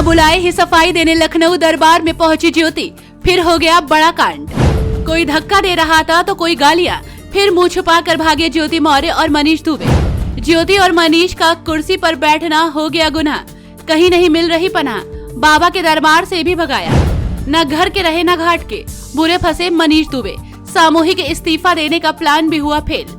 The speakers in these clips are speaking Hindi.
बिना बुलाए ही सफाई देने लखनऊ दरबार में पहुंची ज्योति, फिर हो गया बड़ा कांड। कोई धक्का दे रहा था तो कोई गालियां, फिर मुंह छुपा कर भागे ज्योति मौर्य और मनीष दुबे। ज्योति और मनीष का कुर्सी पर बैठना हो गया गुनाह, कहीं नहीं मिल रही पनाह, बाबा के दरबार से भी भगाया। न घर के रहे न घाट के, बुरे फंसे मनीष दुबे, सामूहिक इस्तीफा देने का प्लान भी हुआ फेल।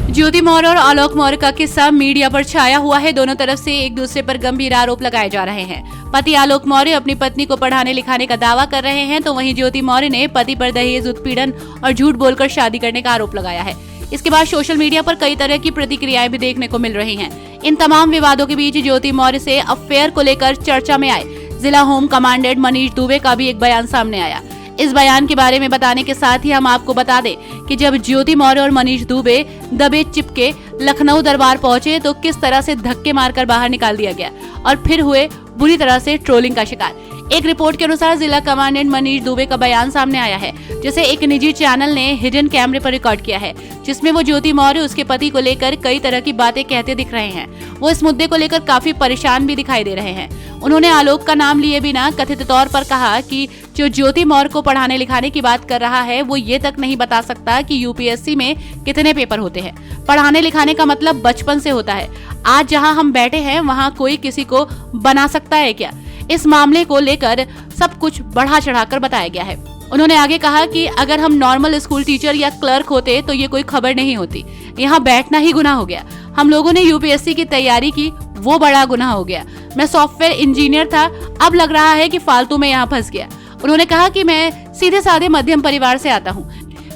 ज्योति मौर्य और आलोक मौर्य का किस्सा मीडिया पर छाया हुआ है। दोनों तरफ से एक दूसरे पर गंभीर आरोप लगाए जा रहे हैं। पति आलोक मौर्य अपनी पत्नी को पढ़ाने लिखाने का दावा कर रहे हैं, तो वहीं ज्योति मौर्य ने पति पर दहेज, उत्पीड़न और झूठ बोलकर शादी करने का आरोप लगाया है। इसके बाद सोशल मीडिया पर कई तरह की प्रतिक्रियाएं भी देखने को मिल रही हैं। इन तमाम विवादों के बीच ज्योति मौर्य से अफेयर को लेकर चर्चा में आए जिला होम कमांडेंट मनीष दुबे का भी एक बयान सामने आया। इस बयान के बारे में बताने के साथ ही हम आपको बता दें कि जब ज्योति मौर्य और मनीष दुबे दबे चिपके लखनऊ दरबार पहुंचे तो किस तरह से धक्के मारकर बाहर निकाल दिया गया और फिर हुए बुरी तरह से ट्रोलिंग का शिकार। एक रिपोर्ट के अनुसार जिला कमांडेंट मनीष दुबे का बयान सामने आया है, जिसे एक निजी चैनल ने हिडन कैमरे पर रिकॉर्ड किया है, जिसमें वो ज्योति मौर्य उसके पति को लेकर कई तरह की बातें कहते दिख रहे हैं। वो इस मुद्दे को लेकर काफी परेशान भी दिखाई दे रहे हैं। उन्होंने आलोक का नाम लिए बिना कथित तौर पर कहा कि जो ज्योति मौर्य को पढ़ाने लिखाने की बात कर रहा है वो ये तक नहीं बता सकता कि यूपीएससी में कितने पेपर होते हैं। पढ़ाने लिखाने का मतलब बचपन से होता है। आज जहां हम बैठे हैं वहां कोई किसी को बना सकता है क्या? इस मामले को लेकर सब कुछ बढ़ा चढ़ाकर बताया गया है। उन्होंने आगे कहा कि अगर हम नॉर्मल स्कूल टीचर या क्लर्क होते तो ये कोई खबर नहीं होती। यहाँ बैठना ही गुनाह हो गया। हम लोगों ने यूपीएससी की तैयारी की, वो बड़ा गुनाह हो गया। मैं सॉफ्टवेयर इंजीनियर था, अब लग रहा है कि फालतू में यहाँ फंस गया। उन्होंने कहा कि मैं सीधे साधे मध्यम परिवार से आता हूँ।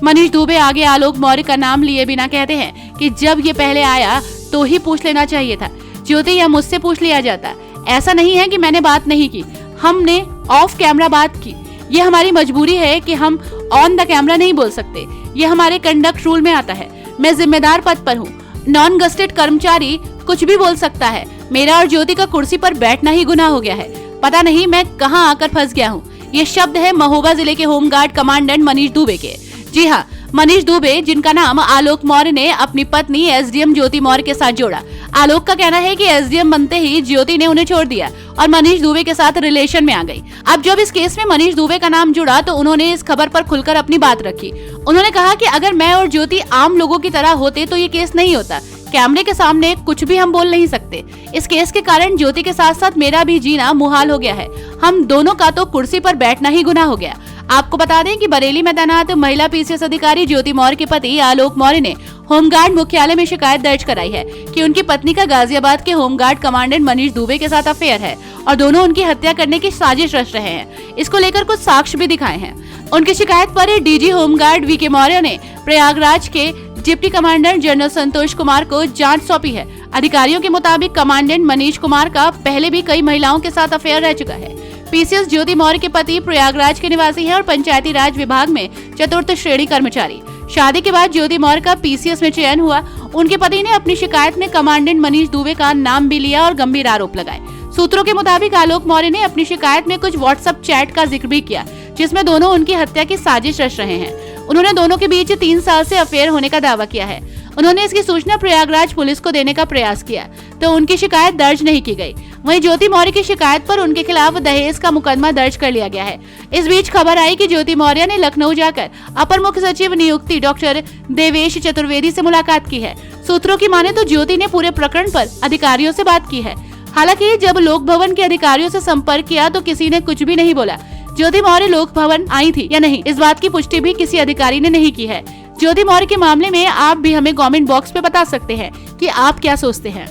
मनीष दुबे आगे आलोक मौर्य का नाम लिए बिना कहते हैं कि जब ये पहले आया तो ही पूछ लेना चाहिए था, ज्योति या मुझसे पूछ लिया जाता। ऐसा नहीं है कि मैंने बात नहीं की, हमने ऑफ कैमरा बात की। ये हमारी मजबूरी है कि हम ऑन द कैमरा नहीं बोल सकते, ये हमारे कंडक्ट रूल में आता है। मैं जिम्मेदार पद पर हूँ, नॉन गस्टेड कर्मचारी कुछ भी बोल सकता है। मेरा और ज्योति का कुर्सी पर बैठना ही गुनाह हो गया है। पता नहीं मैं कहाँ आकर फंस गया हूँ। ये शब्द है महोबा जिले के होमगार्ड कमांडेंट मनीष दुबे के। जी हाँ, मनीष दुबे, जिनका नाम आलोक मौर्य ने अपनी पत्नी एसडीएम ज्योति मौर्य के साथ जोड़ा। आलोक का कहना है कि एसडीएम बनते ही ज्योति ने उन्हें छोड़ दिया और मनीष दुबे के साथ रिलेशन में आ गई। अब जब इस केस में मनीष दुबे का नाम जुड़ा तो उन्होंने इस खबर पर खुलकर अपनी बात रखी। उन्होंने कहा कि अगर मैं और ज्योति आम लोगों की तरह होते तो ये केस नहीं होता। कैमरे के सामने कुछ भी हम बोल नहीं सकते। इस केस के कारण ज्योति के साथ साथ मेरा भी जीना मुहाल हो गया है। हम दोनों का तो कुर्सी पर बैठना ही गुनाह हो गया। आपको बता दें कि बरेली में तैनात महिला पीसीएस अधिकारी ज्योति मौर्य के पति आलोक मौर्य ने होमगार्ड मुख्यालय में शिकायत दर्ज कराई है कि उनकी पत्नी का गाजियाबाद के होमगार्ड कमांडेंट मनीष दुबे के साथ अफेयर है और दोनों उनकी हत्या करने की साजिश रच रहे हैं। इसको लेकर कुछ साक्ष्य भी दिखाए हैं। उनकी शिकायत पर डीजी होमगार्ड वीके मौर्य ने प्रयागराज के deputy commandant general Santosh Kumar को जांच सौंपी है। अधिकारियों के मुताबिक कमांडेंट मनीष कुमार का पहले भी कई महिलाओं के साथ अफेयर रह चुका है। पीसीएस ज्योति मौर्य के पति प्रयागराज के निवासी हैं और पंचायती राज विभाग में चतुर्थ श्रेणी कर्मचारी। शादी के बाद ज्योति मौर्य का पीसीएस में चयन हुआ। उनके पति ने अपनी शिकायत में कमांडेंट मनीष दुबे का नाम भी लिया और गंभीर आरोप लगाए। सूत्रों के मुताबिक आलोक मौर्य ने अपनी शिकायत में कुछ व्हाट्सएप चैट का जिक्र भी किया, जिसमें दोनों उनकी हत्या की साजिश रच रहे हैं। उन्होंने दोनों के बीच 3 साल से अफेयर होने का दावा किया है। उन्होंने इसकी सूचना प्रयागराज पुलिस को देने का प्रयास किया तो उनकी शिकायत दर्ज नहीं की गई। वहीं ज्योति मौर्य की शिकायत पर उनके खिलाफ दहेज का मुकदमा दर्ज कर लिया गया है। इस बीच खबर आई कि ज्योति मौर्य ने लखनऊ जाकर अपर मुख्य सचिव नियुक्ति डॉक्टर देवेश चतुर्वेदी से मुलाकात की है। सूत्रों की माने तो ज्योति ने पूरे प्रकरण पर अधिकारियों से बात की है। हालांकि जब लोक भवन के अधिकारियों से संपर्क किया तो किसी ने कुछ भी नहीं बोला। ज्योति मौर्य लोक भवन आई थी या नहीं, इस बात की पुष्टि भी किसी अधिकारी ने नहीं की है। ज्योति मौर्य के मामले में आप भी हमें कमेंट बॉक्स पे बता सकते हैं कि आप क्या सोचते हैं।